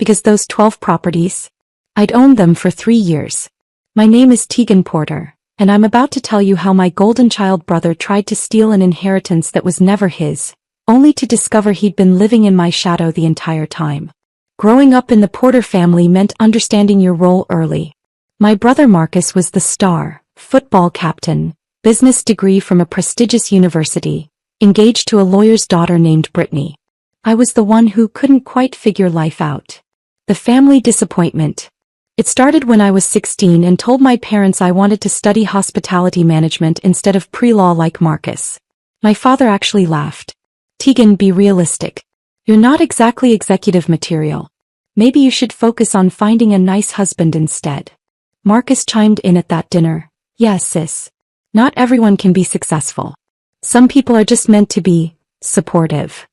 Because those 12 properties? I'd owned them for 3 years. My name is Tegan Porter, and I'm about to tell you how my golden child brother tried to steal an inheritance that was never his, only to discover he'd been living in my shadow the entire time. Growing up in the Porter family meant understanding your role early. My brother Marcus was the star, football captain, business degree from a prestigious university, engaged to a lawyer's daughter named Brittany. I was the one who couldn't quite figure life out. The family disappointment. It started when I was 16 and told my parents I wanted to study hospitality management instead of pre-law like Marcus. My father actually laughed. Tegan, be realistic. You're not exactly executive material. Maybe you should focus on finding a nice husband instead. Marcus chimed in at that dinner. Yes, sis. Not everyone can be successful. Some people are just meant to be supportive.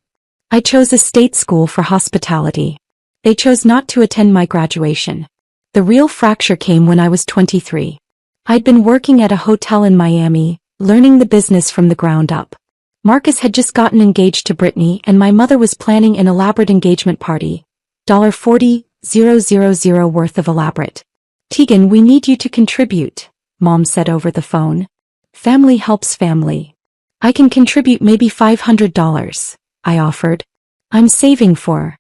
I chose a state school for hospitality. They chose not to attend my graduation. The real fracture came when I was 23. I'd been working at a hotel in Miami, learning the business from the ground up. Marcus had just gotten engaged to Brittany and my mother was planning an elaborate engagement party. $40,000 worth of elaborate. Tegan, we need you to contribute, Mom said over the phone. Family helps family. I can contribute maybe $500, I offered. I'm saving for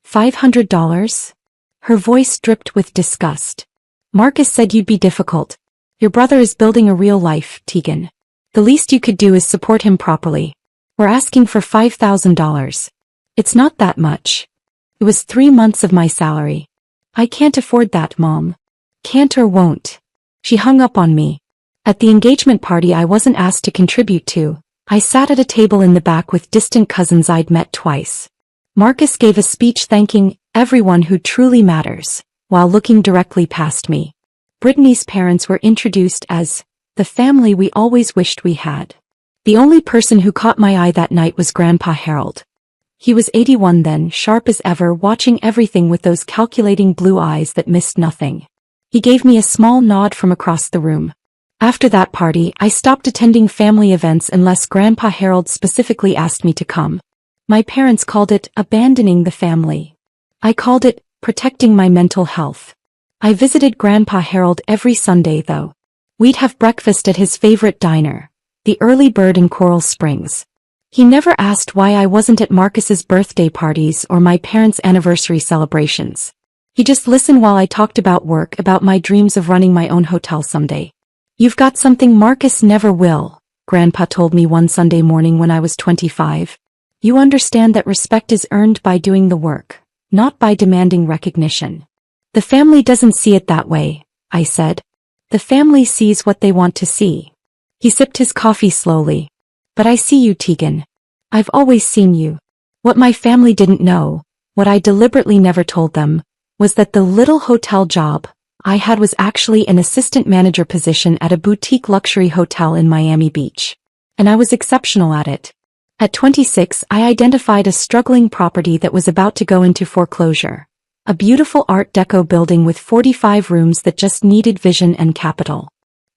$500? Her voice dripped with disgust. Marcus said you'd be difficult. Your brother is building a real life, Tegan. The least you could do is support him properly. We're asking for $5,000. It's not that much. It was 3 months of my salary. I can't afford that, Mom. Can't or won't. She hung up on me. At the engagement party I wasn't asked to contribute to, I sat at a table in the back with distant cousins I'd met twice. Marcus gave a speech thanking everyone who truly matters, while looking directly past me. Brittany's parents were introduced as the family we always wished we had. The only person who caught my eye that night was Grandpa Harold. He was 81 then, sharp as ever, watching everything with those calculating blue eyes that missed nothing. He gave me a small nod from across the room. After that party, I stopped attending family events unless Grandpa Harold specifically asked me to come. My parents called it abandoning the family. I called it protecting my mental health. I visited Grandpa Harold every Sunday though. We'd have breakfast at his favorite diner, the Early Bird in Coral Springs. He never asked why I wasn't at Marcus's birthday parties or my parents' anniversary celebrations. He just listened while I talked about work, about my dreams of running my own hotel someday. You've got something Marcus never will, Grandpa told me one Sunday morning when I was 25. You understand that respect is earned by doing the work, not by demanding recognition. The family doesn't see it that way, I said. The family sees what they want to see. He sipped his coffee slowly. But I see you, Tegan. I've always seen you. What my family didn't know, what I deliberately never told them, was that the little hotel job I had was actually an assistant manager position at a boutique luxury hotel in Miami Beach. And I was exceptional at it. At 26, I identified a struggling property that was about to go into foreclosure. A beautiful Art Deco building with 45 rooms that just needed vision and capital.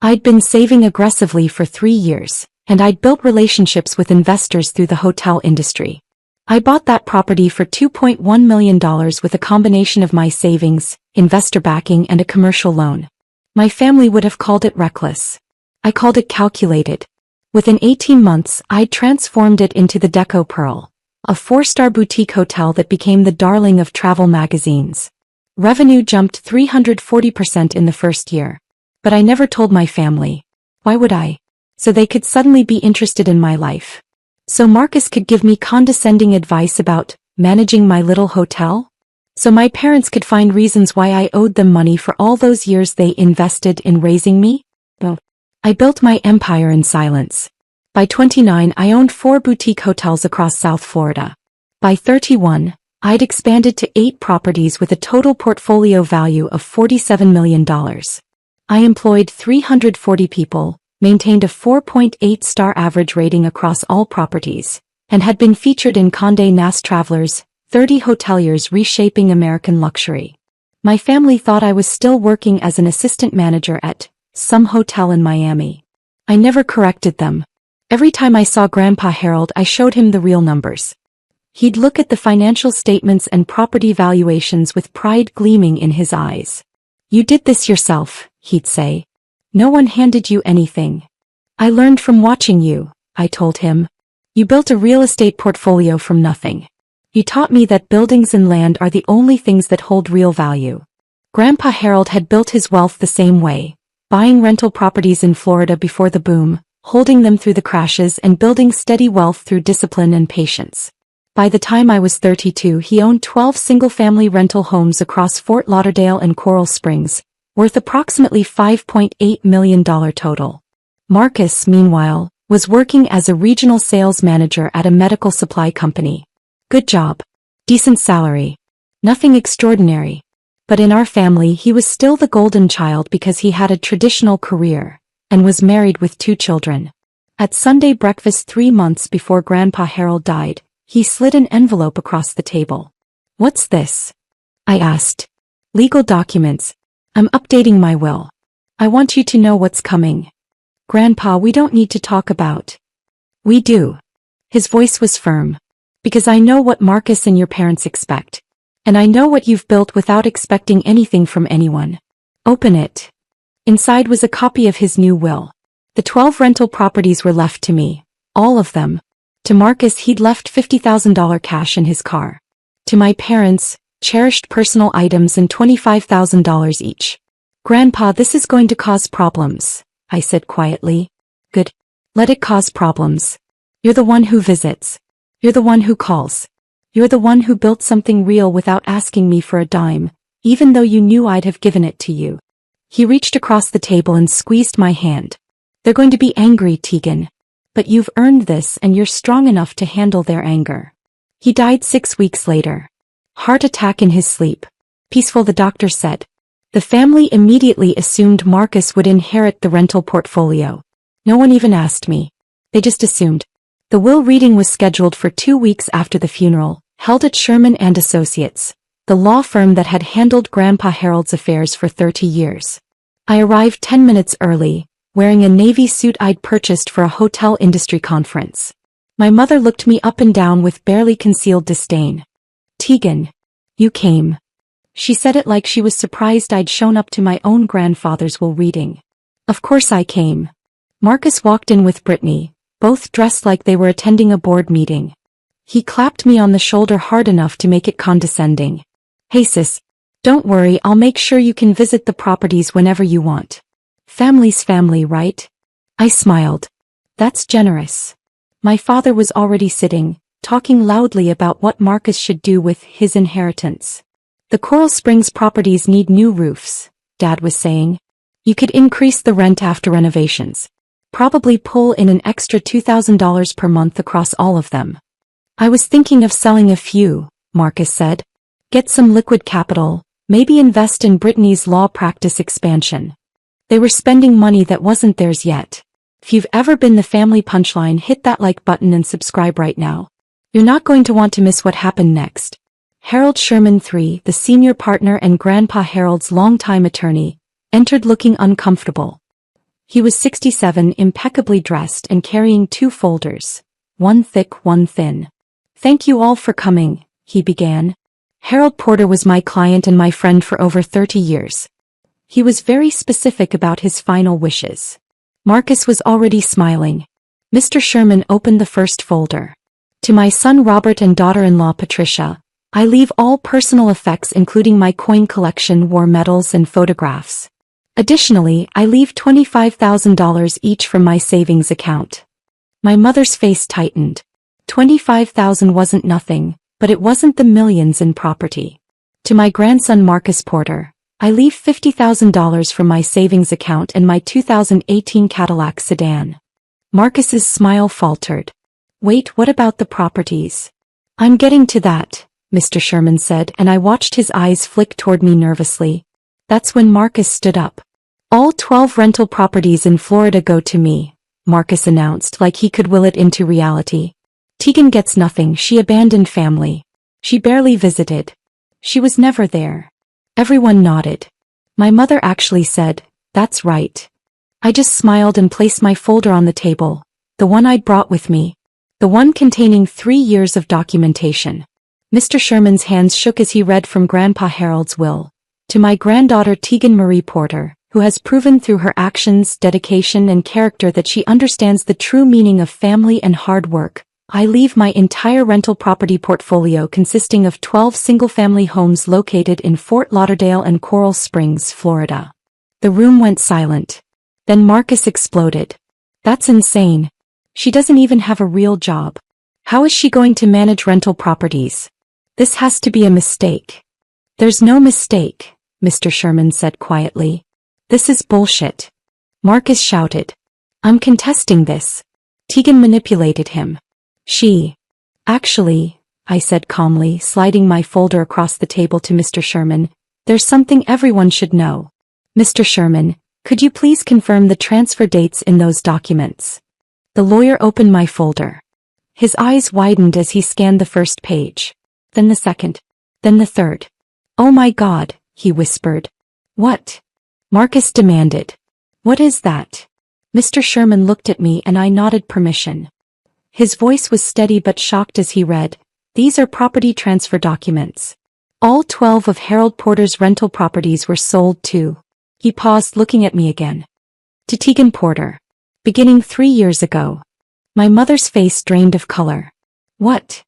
I'd been saving aggressively for 3 years, and I'd built relationships with investors through the hotel industry. I bought that property for $2.1 million with a combination of my savings, investor backing, and a commercial loan. My family would have called it reckless. I called it calculated. Within 18 months, I'd transformed it into the Deco Pearl, a 4-star boutique hotel that became the darling of travel magazines. Revenue jumped 340% in the first year. But I never told my family. Why would I? So they could suddenly be interested in my life. So Marcus could give me condescending advice about managing my little hotel? So my parents could find reasons why I owed them money for all those years they invested in raising me? No. I built my empire in silence. By 29, I owned 4 boutique hotels across South Florida. By 31, I'd expanded to 8 properties with a total portfolio value of $47 million. I employed 340 people, maintained a 4.8-star average rating across all properties, and had been featured in Condé Nast Travelers, 30 Hoteliers Reshaping American Luxury. My family thought I was still working as an assistant manager at some hotel in Miami. I never corrected them. Every time I saw Grandpa Harold, I showed him the real numbers. He'd look at the financial statements and property valuations with pride gleaming in his eyes. "You did this yourself," he'd say. "No one handed you anything." "I learned from watching you," I told him. "You built a real estate portfolio from nothing. You taught me that buildings and land are the only things that hold real value." Grandpa Harold had built his wealth the same way, buying rental properties in Florida before the boom, holding them through the crashes and building steady wealth through discipline and patience. By the time I was 32, he owned 12 single-family rental homes across Fort Lauderdale and Coral Springs, worth approximately $5.8 million total. Marcus, meanwhile, was working as a regional sales manager at a medical supply company. Good job. Decent salary. Nothing extraordinary. But in our family he was still the golden child because he had a traditional career, and was married with 2 children. At Sunday breakfast 3 months before Grandpa Harold died, he slid an envelope across the table. "What's this?" I asked. "Legal documents. I'm updating my will. I want you to know what's coming." "Grandpa, we don't need to talk about." "We do." His voice was firm. "Because I know what Marcus and your parents expect. And I know what you've built without expecting anything from anyone. Open it." Inside was a copy of his new will. The 12 rental properties were left to me. All of them. To Marcus he'd left $50,000 cash in his car. To my parents, cherished personal items and $25,000 each. "Grandpa, this is going to cause problems," I said quietly. "Good. Let it cause problems. You're the one who visits. You're the one who calls. You're the one who built something real without asking me for a dime, even though you knew I'd have given it to you." He reached across the table and squeezed my hand. "They're going to be angry, Tegan. But you've earned this and you're strong enough to handle their anger." He died 6 weeks later. Heart attack in his sleep. Peaceful, the doctor said. The family immediately assumed Marcus would inherit the rental portfolio. No one even asked me. They just assumed. The will reading was scheduled for 2 weeks after the funeral, held at Sherman and Associates, the law firm that had handled Grandpa Harold's affairs for 30 years. I arrived 10 minutes early, wearing a navy suit I'd purchased for a hotel industry conference. My mother looked me up and down with barely concealed disdain. "Tegan, you came." She said it like she was surprised I'd shown up to my own grandfather's will reading. Of course I came. Marcus walked in with Brittany, both dressed like they were attending a board meeting. He clapped me on the shoulder hard enough to make it condescending. "Hey sis, don't worry, I'll make sure you can visit the properties whenever you want. Family's family, right?" I smiled. "That's generous." My father was already sitting, talking loudly about what Marcus should do with his inheritance. "The Coral Springs properties need new roofs," Dad was saying. "You could increase the rent after renovations. Probably pull in an extra $2,000 per month across all of them." "I was thinking of selling a few," Marcus said. "Get some liquid capital, maybe invest in Brittany's law practice expansion." They were spending money that wasn't theirs yet. If you've ever been the family punchline, hit that like button and subscribe right now. You're not going to want to miss what happened next. Harold Sherman III, the senior partner and Grandpa Harold's longtime attorney, entered looking uncomfortable. He was 67, impeccably dressed and carrying 2 folders, one thick, one thin. "Thank you all for coming," he began. "Harold Porter was my client and my friend for over 30 years. He was very specific about his final wishes." Marcus was already smiling. Mr. Sherman opened the first folder. "To my son Robert and daughter-in-law Patricia, I leave all personal effects including my coin collection, war medals and photographs. Additionally, I leave $25,000 each from my savings account." My mother's face tightened. 25,000 wasn't nothing, but it wasn't the millions in property. "To my grandson Marcus Porter, I leave $50,000 from my savings account and my 2018 Cadillac sedan." Marcus's smile faltered. "Wait, what about the properties?" "I'm getting to that," Mr. Sherman said, and I watched his eyes flick toward me nervously. That's when Marcus stood up. "All 12 rental properties in Florida go to me," Marcus announced like he could will it into reality. "Tegan gets nothing. She abandoned family. She barely visited. She was never there." Everyone nodded. My mother actually said, "That's right." I just smiled and placed my folder on the table, the one I'd brought with me. The one containing 3 years of documentation. Mr. Sherman's hands shook as he read from Grandpa Harold's will. To my granddaughter Tegan Marie Porter, who has proven through her actions, dedication, and character that she understands the true meaning of family and hard work, I leave my entire rental property portfolio consisting of 12 single-family homes located in Fort Lauderdale and Coral Springs, Florida. The room went silent. Then Marcus exploded. That's insane. She doesn't even have a real job. How is she going to manage rental properties? This has to be a mistake. There's no mistake, Mr. Sherman said quietly. This is bullshit. Marcus shouted. I'm contesting this. Tegan manipulated him. Actually, I said calmly, sliding my folder across the table to Mr. Sherman, there's something everyone should know. Mr. Sherman, could you please confirm the transfer dates in those documents? The lawyer opened my folder. His eyes widened as he scanned the first page. Then the second. Then the third. Oh my God, he whispered. What? Marcus demanded. What is that? Mr. Sherman looked at me and I nodded permission. His voice was steady but shocked as he read, these are property transfer documents. All 12 of Harold Porter's rental properties were sold to. He paused, looking at me again. To Tegan Porter. Beginning 3 years ago. My mother's face drained of color. What?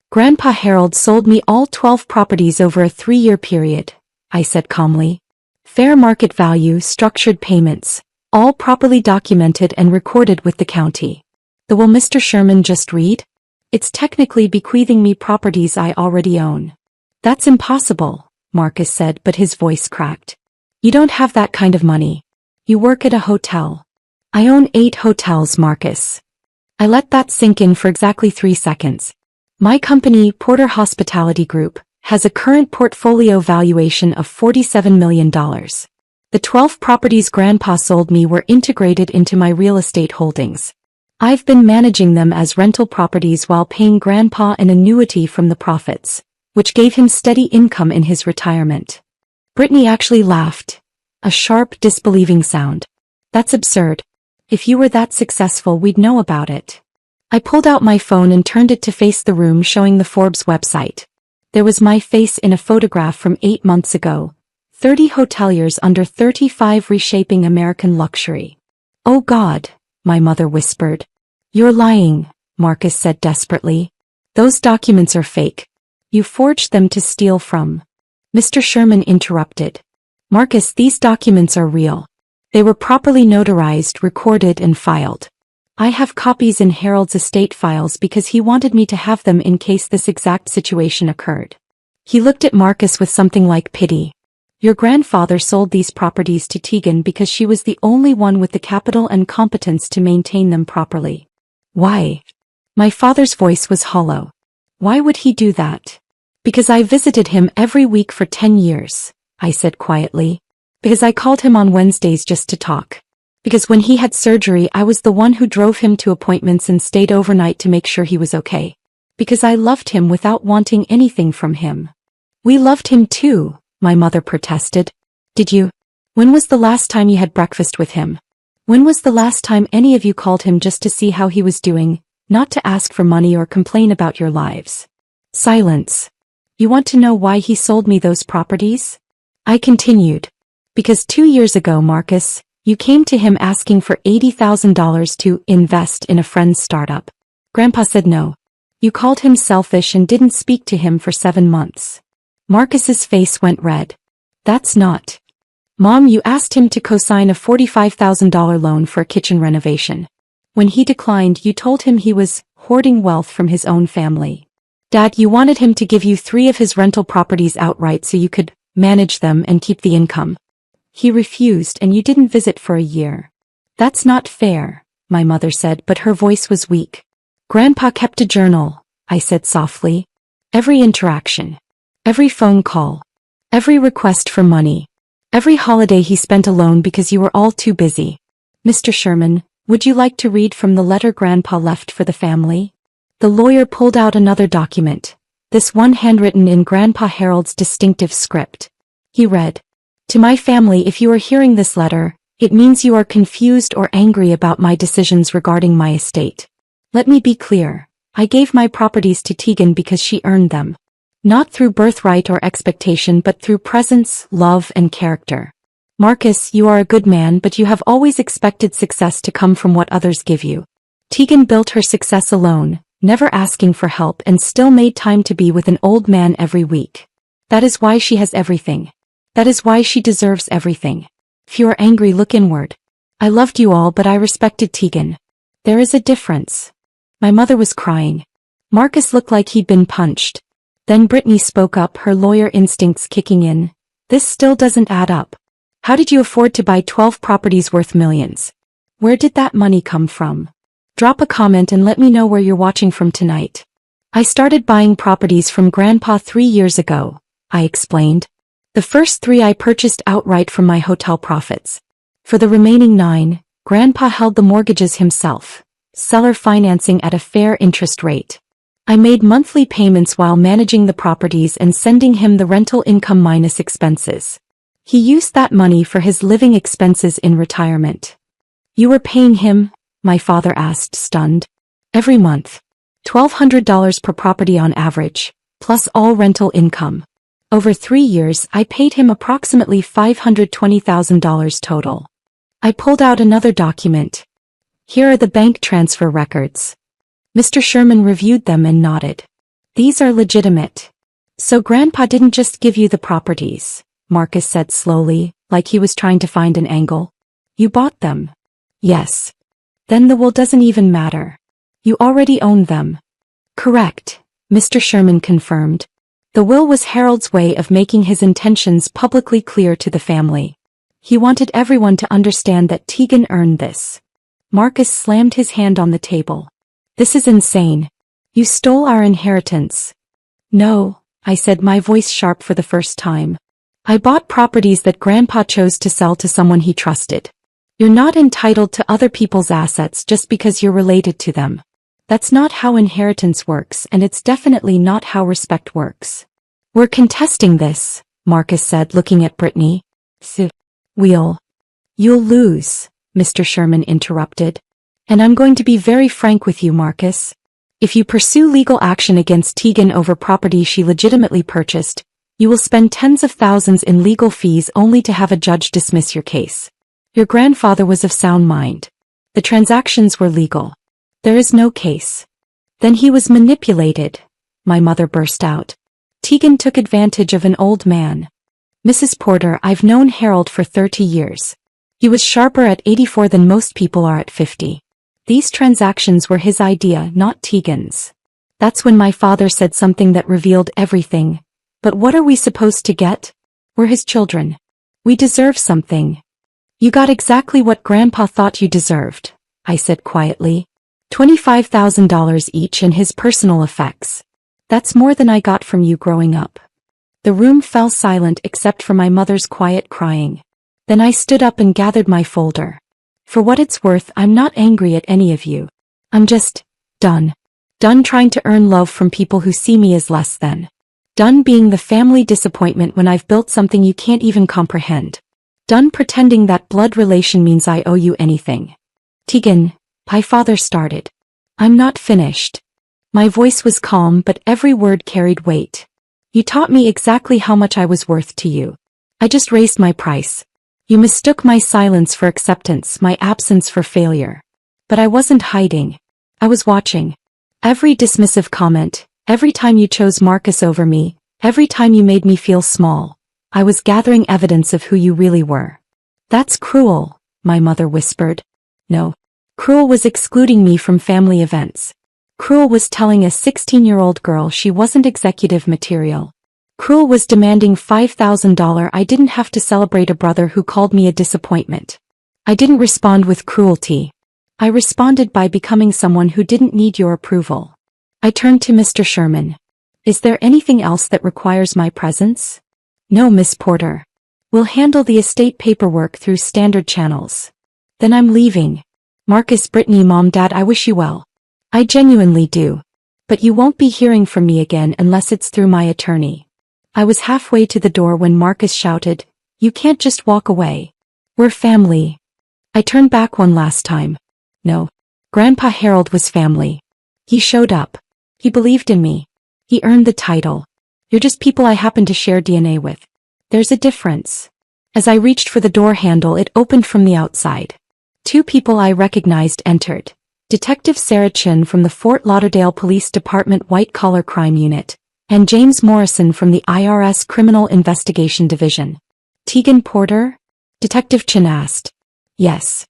Grandpa Harold sold me all 12 properties over a 3-year period, I said calmly. Fair market value, structured payments, all properly documented and recorded with the county. The will Mr. Sherman just read? It's technically bequeathing me properties I already own. That's impossible, Marcus said, but his voice cracked. You don't have that kind of money. You work at a hotel. I own 8 hotels, Marcus. I let that sink in for exactly 3 seconds. My company, Porter Hospitality Group, has a current portfolio valuation of $47 million. The 12 properties Grandpa sold me were integrated into my real estate holdings. I've been managing them as rental properties while paying Grandpa an annuity from the profits, which gave him steady income in his retirement. Brittany actually laughed. A sharp, disbelieving sound. That's absurd. If you were that successful, we'd know about it. I pulled out my phone and turned it to face the room, showing the Forbes website. There was my face in a photograph from 8 months ago. 30 hoteliers under 35 reshaping American luxury. Oh God, my mother whispered. You're lying, Marcus said desperately. Those documents are fake. You forged them to steal from. Mr. Sherman interrupted. Marcus, these documents are real. They were properly notarized, recorded, and filed. I have copies in Harold's estate files because he wanted me to have them in case this exact situation occurred. He looked at Marcus with something like pity. Your grandfather sold these properties to Tegan because she was the only one with the capital and competence to maintain them properly. Why? My father's voice was hollow. Why would he do that? Because I visited him every week for 10 years, I said quietly. Because I called him on Wednesdays just to talk. Because when he had surgery, I was the one who drove him to appointments and stayed overnight to make sure he was okay. Because I loved him without wanting anything from him. We loved him too, my mother protested. Did you? When was the last time you had breakfast with him? When was the last time any of you called him just to see how he was doing, not to ask for money or complain about your lives? Silence. You want to know why he sold me those properties? I continued. Because 2 years ago, Marcus, you came to him asking for $80,000 to invest in a friend's startup. Grandpa said no. You called him selfish and didn't speak to him for 7 months. Marcus's face went red. That's not. Mom, you asked him to co-sign a $45,000 loan for a kitchen renovation. When he declined, you told him he was hoarding wealth from his own family. Dad, you wanted him to give you 3 of his rental properties outright so you could manage them and keep the income. He refused and you didn't visit for a year. That's not fair, my mother said, but her voice was weak. Grandpa kept a journal, I said softly. Every interaction. Every phone call. Every request for money. Every holiday he spent alone because you were all too busy. Mr. Sherman, would you like to read from the letter Grandpa left for the family? The lawyer pulled out another document, this one handwritten in Grandpa Harold's distinctive script. He read, To my family, if you are hearing this letter, it means you are confused or angry about my decisions regarding my estate. Let me be clear. I gave my properties to Tegan because she earned them. Not through birthright or expectation but through presence, love, and character. Marcus, you are a good man, but you have always expected success to come from what others give you. Tegan built her success alone, never asking for help, and still made time to be with an old man every week. That is why she has everything. That is why she deserves everything. If you are angry, look inward. I loved you all, but I respected Tegan. There is a difference. My mother was crying. Marcus looked like he'd been punched. Then Brittany spoke up, her lawyer instincts kicking in. This still doesn't add up. How did you afford to buy 12 properties worth millions? Where did that money come from? Drop a comment and let me know where you're watching from tonight. I started buying properties from Grandpa 3 years ago, I explained. The first 3 I purchased outright from my hotel profits. For the remaining 9, Grandpa held the mortgages himself, seller financing at a fair interest rate. I made monthly payments while managing the properties and sending him the rental income minus expenses. He used that money for his living expenses in retirement. You were paying him? My father asked, stunned. Every month. $1,200 per property on average, plus all rental income. Over 3 years, I paid him approximately $520,000 total. I pulled out another document. Here are the bank transfer records. Mr. Sherman reviewed them and nodded. These are legitimate. So Grandpa didn't just give you the properties, Marcus said slowly, like he was trying to find an angle. You bought them. Yes. Then the will doesn't even matter. You already own them. Correct, Mr. Sherman confirmed. The will was Harold's way of making his intentions publicly clear to the family. He wanted everyone to understand that Tegan earned this. Marcus slammed his hand on the table. This is insane. You stole our inheritance. No, I said, my voice sharp for the first time. I bought properties that Grandpa chose to sell to someone he trusted. You're not entitled to other people's assets just because you're related to them. That's not how inheritance works, and it's definitely not how respect works. We're contesting this, Marcus said, looking at Brittany. You'll lose, Mr. Sherman interrupted. And I'm going to be very frank with you, Marcus. If you pursue legal action against Tegan over property she legitimately purchased, you will spend tens of thousands in legal fees only to have a judge dismiss your case. Your grandfather was of sound mind. The transactions were legal. There is no case. Then he was manipulated, my mother burst out. Tegan took advantage of an old man. Mrs. Porter, I've known Harold for 30 years. He was sharper at 84 than most people are at 50. These transactions were his idea, not Tegan's. That's when my father said something that revealed everything. But what are we supposed to get? We're his children. We deserve something. You got exactly what Grandpa thought you deserved, I said quietly. $25,000 each and his personal effects. That's more than I got from you growing up. The room fell silent except for my mother's quiet crying. Then I stood up and gathered my folder. For what it's worth, I'm not angry at any of you. I'm just done. Done trying to earn love from people who see me as less than. Done being the family disappointment when I've built something you can't even comprehend. Done pretending that blood relation means I owe you anything. Tegan, my father started. I'm not finished. My voice was calm, but every word carried weight. You taught me exactly how much I was worth to you. I just raised my price. You mistook my silence for acceptance, my absence for failure. But I wasn't hiding. I was watching. Every dismissive comment, every time you chose Marcus over me, every time you made me feel small, I was gathering evidence of who you really were. That's cruel, my mother whispered. No. Cruel was excluding me from family events. Cruel was telling a 16-year-old girl she wasn't executive material. Cruel was demanding $5,000 I didn't have to celebrate a brother who called me a disappointment. I didn't respond with cruelty. I responded by becoming someone who didn't need your approval. I turned to Mr. Sherman. Is there anything else that requires my presence? No, Miss Porter. We'll handle the estate paperwork through standard channels. Then I'm leaving. Marcus, Brittany, Mom, Dad, I wish you well. I genuinely do. But you won't be hearing from me again unless it's through my attorney. I was halfway to the door when Marcus shouted, You can't just walk away. We're family. I turned back one last time. No. Grandpa Harold was family. He showed up. He believed in me. He earned the title. You're just people I happen to share DNA with. There's a difference. As I reached for the door handle, it opened from the outside. Two people I recognized entered. Detective Sarah Chin from the Fort Lauderdale Police Department White Collar Crime Unit, and James Morrison from the IRS Criminal Investigation Division. Tegan Porter? Detective Chin asked. Yes.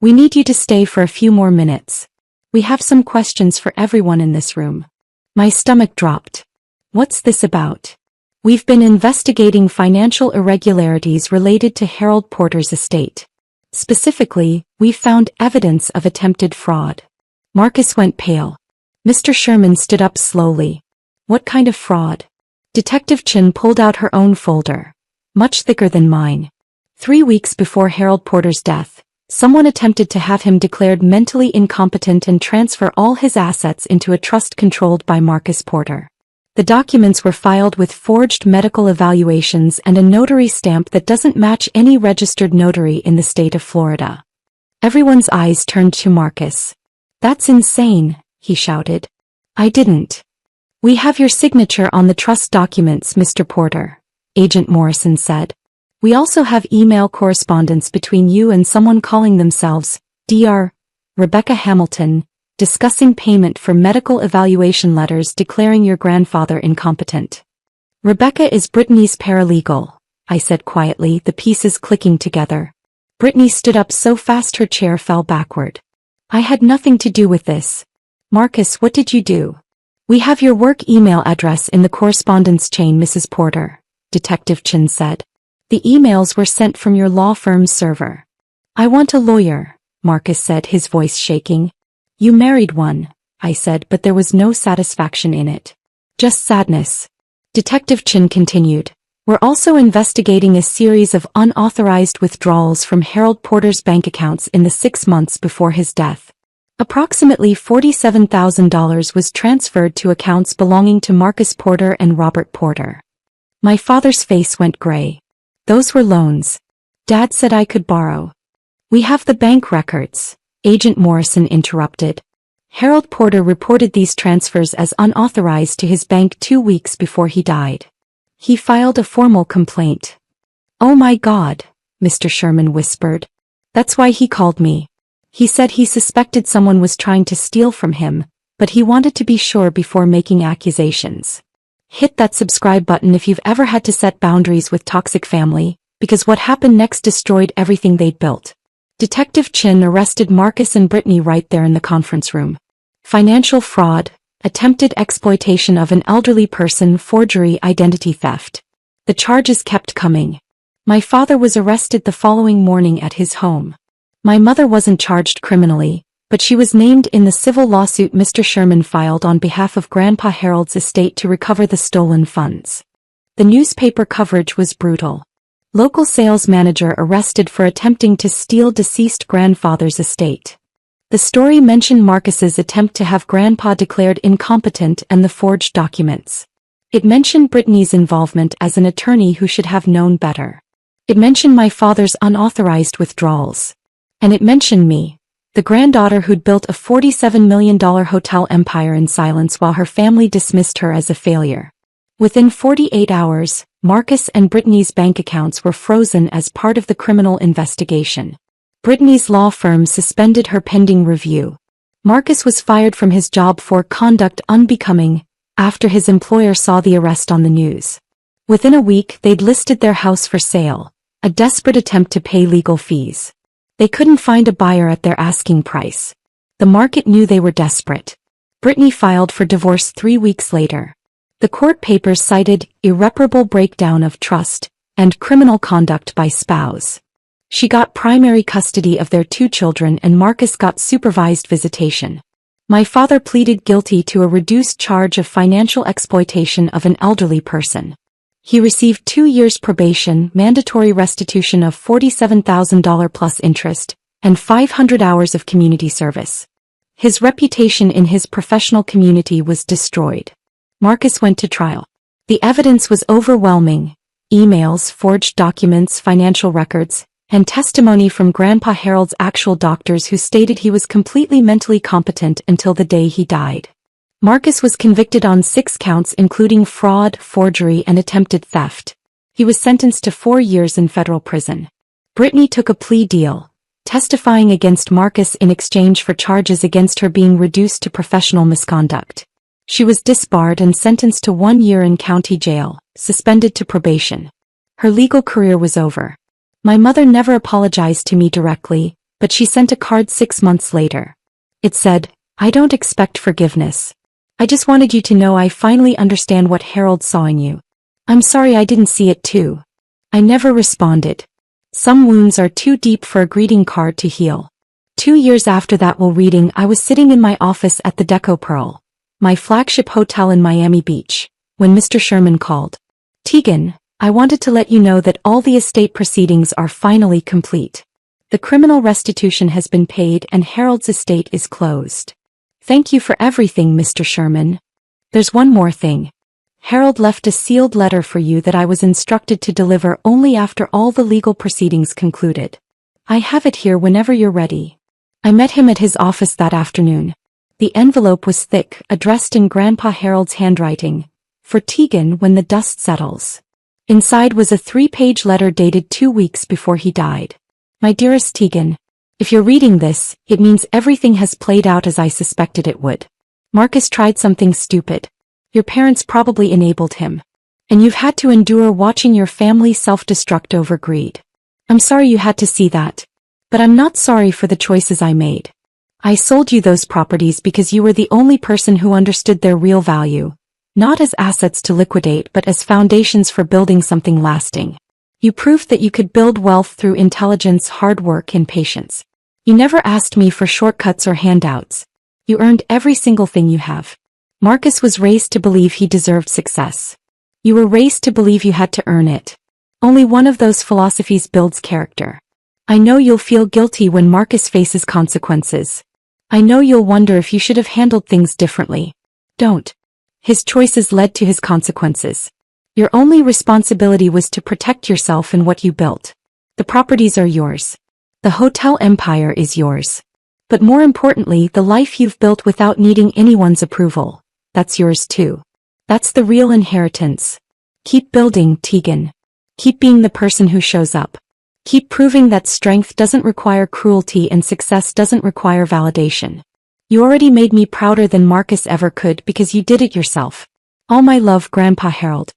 We need you to stay for a few more minutes. We have some questions for everyone in this room. My stomach dropped. What's this about? We've been investigating financial irregularities related to Harold Porter's estate. Specifically, we found evidence of attempted fraud. Marcus went pale. Mr. Sherman stood up slowly. What kind of fraud? Detective Chin pulled out her own folder. Much thicker than mine. 3 weeks before Harold Porter's death, someone attempted to have him declared mentally incompetent and transfer all his assets into a trust controlled by Marcus Porter. The documents were filed with forged medical evaluations and a notary stamp that doesn't match any registered notary in the state of Florida. Everyone's eyes turned to Marcus. That's insane, he shouted. I didn't. We have your signature on the trust documents, Mr. Porter, Agent Morrison said. We also have email correspondence between you and someone calling themselves Dr. Rebecca Hamilton, discussing payment for medical evaluation letters declaring your grandfather incompetent. Rebecca is Brittany's paralegal, I said quietly, the pieces clicking together. Brittany stood up so fast her chair fell backward. I had nothing to do with this. Marcus, what did you do? We have your work email address in the correspondence chain, Mrs. Porter, Detective Chin said. The emails were sent from your law firm's server. I want a lawyer, Marcus said, his voice shaking. You married one, I said, but there was no satisfaction in it. Just sadness. Detective Chin continued. We're also investigating a series of unauthorized withdrawals from Harold Porter's bank accounts in the 6 months before his death. Approximately $47,000 was transferred to accounts belonging to Marcus Porter and Robert Porter. My father's face went gray. Those were loans. Dad said I could borrow. We have the bank records, Agent Morrison interrupted. Harold Porter reported these transfers as unauthorized to his bank 2 weeks before he died. He filed a formal complaint. Oh my God, Mr. Sherman whispered. That's why he called me. He said he suspected someone was trying to steal from him, but he wanted to be sure before making accusations. Hit that subscribe button if you've ever had to set boundaries with toxic family, because what happened next destroyed everything they'd built. Detective Chin arrested Marcus and Brittany right there in the conference room. Financial fraud, attempted exploitation of an elderly person, forgery, identity theft. The charges kept coming. My father was arrested the following morning at his home. My mother wasn't charged criminally, but she was named in the civil lawsuit Mr. Sherman filed on behalf of Grandpa Harold's estate to recover the stolen funds. The newspaper coverage was brutal. Local sales manager arrested for attempting to steal deceased grandfather's estate. The story mentioned Marcus's attempt to have Grandpa declared incompetent and the forged documents. It mentioned Brittany's involvement as an attorney who should have known better. It mentioned my father's unauthorized withdrawals. And it mentioned me, the granddaughter who'd built a $47 million hotel empire in silence while her family dismissed her as a failure. Within 48 hours, Marcus and Brittany's bank accounts were frozen as part of the criminal investigation. Brittany's law firm suspended her pending review. Marcus was fired from his job for conduct unbecoming after his employer saw the arrest on the news. Within a week, they'd listed their house for sale, a desperate attempt to pay legal fees. They couldn't find a buyer at their asking price. The market knew they were desperate. Brittany filed for divorce 3 weeks later. The court papers cited irreparable breakdown of trust and criminal conduct by spouse. She got primary custody of their 2 children and Marcus got supervised visitation. My father pleaded guilty to a reduced charge of financial exploitation of an elderly person. He received 2 years probation, mandatory restitution of $47,000 plus interest, and 500 hours of community service. His reputation in his professional community was destroyed. Marcus went to trial. The evidence was overwhelming. Emails, forged documents, financial records, and testimony from Grandpa Harold's actual doctors who stated he was completely mentally competent until the day he died. Marcus was convicted on 6 counts including fraud, forgery, and attempted theft. He was sentenced to 4 years in federal prison. Brittany took a plea deal, testifying against Marcus in exchange for charges against her being reduced to professional misconduct. She was disbarred and sentenced to 1 year in county jail, suspended to probation. Her legal career was over. My mother never apologized to me directly, but she sent a card 6 months later. It said, "I don't expect forgiveness. I just wanted you to know I finally understand what Harold saw in you. I'm sorry I didn't see it too." I never responded. Some wounds are too deep for a greeting card to heal. 2 years after that while reading, I was sitting in my office at the Deco Pearl, my flagship hotel in Miami Beach, when Mr. Sherman called. "Tegan, I wanted to let you know that all the estate proceedings are finally complete. The criminal restitution has been paid and Harold's estate is closed. Thank you for everything, Mr. Sherman. There's one more thing. Harold left a sealed letter for you that I was instructed to deliver only after all the legal proceedings concluded. I have it here whenever you're ready." I met him at his office that afternoon. The envelope was thick, addressed in Grandpa Harold's handwriting, "For Tegan when the dust settles." Inside was a 3-page letter dated 2 weeks before he died. "My dearest Tegan, if you're reading this, it means everything has played out as I suspected it would. Marcus tried something stupid. Your parents probably enabled him. And you've had to endure watching your family self-destruct over greed. I'm sorry you had to see that. But I'm not sorry for the choices I made. I sold you those properties because you were the only person who understood their real value, not as assets to liquidate but as foundations for building something lasting. You proved that you could build wealth through intelligence, hard work, and patience. You never asked me for shortcuts or handouts. You earned every single thing you have. Marcus was raised to believe he deserved success. You were raised to believe you had to earn it. Only one of those philosophies builds character. I know you'll feel guilty when Marcus faces consequences. I know you'll wonder if you should have handled things differently. Don't. His choices led to his consequences. Your only responsibility was to protect yourself and what you built. The properties are yours. The hotel empire is yours. But more importantly, the life you've built without needing anyone's approval, that's yours too. That's the real inheritance. Keep building, Tegan. Keep being the person who shows up. Keep proving that strength doesn't require cruelty and success doesn't require validation. You already made me prouder than Marcus ever could because you did it yourself. All my love, Grandpa Harold.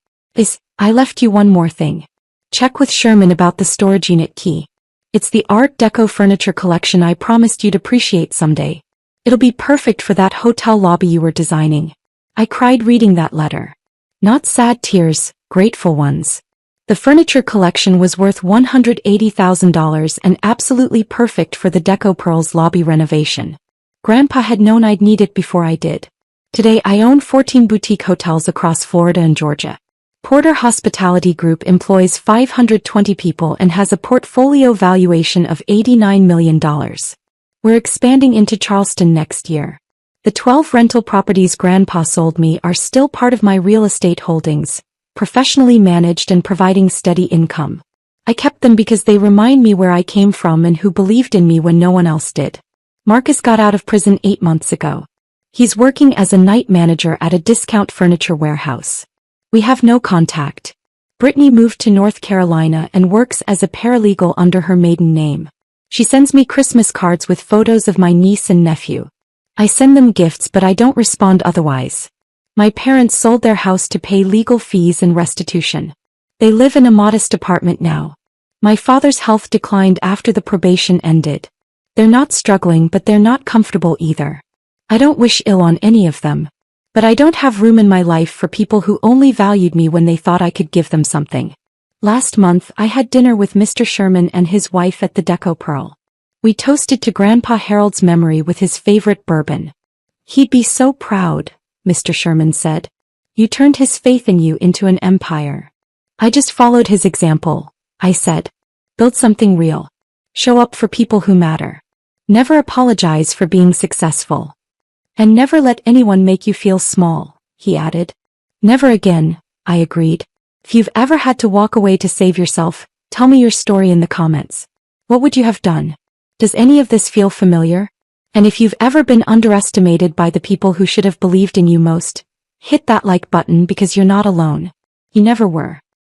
I left you one more thing. Check with Sherman about the storage unit key. It's the Art Deco furniture collection I promised you'd appreciate someday. It'll be perfect for that hotel lobby you were designing. I cried reading that letter. Not sad tears, grateful ones. The furniture collection was worth $180,000 and absolutely perfect for the Deco Pearl's lobby renovation. Grandpa had known I'd need it before I did. Today I own 14 boutique hotels across Florida and Georgia. Porter Hospitality Group employs 520 people and has a portfolio valuation of $89 million. We're expanding into Charleston next year. The 12 rental properties Grandpa sold me are still part of my real estate holdings, professionally managed and providing steady income. I kept them because they remind me where I came from and who believed in me when no one else did. Marcus got out of prison 8 months ago. He's working as a night manager at a discount furniture warehouse. We have no contact. Brittany moved to North Carolina and works as a paralegal under her maiden name. She sends me Christmas cards with photos of my niece and nephew. I send them gifts but I don't respond otherwise. My parents sold their house to pay legal fees and restitution. They live in a modest apartment now. My father's health declined after the probation ended. They're not struggling but they're not comfortable either. I don't wish ill on any of them. But I don't have room in my life for people who only valued me when they thought I could give them something. Last month I had dinner with Mr. Sherman and his wife at the Deco Pearl. We toasted to Grandpa Harold's memory with his favorite bourbon. He'd be so proud, Mr. Sherman said. You turned his faith in you into an empire. I just followed his example, I said. Build something real. Show up for people who matter. Never apologize for being successful. And never let anyone make you feel small, he added. Never again, I agreed. If you've ever had to walk away to save yourself, tell me your story in the comments. What would you have done? Does any of this feel familiar? And if you've ever been underestimated by the people who should have believed in you most, hit that like button because you're not alone. You never were.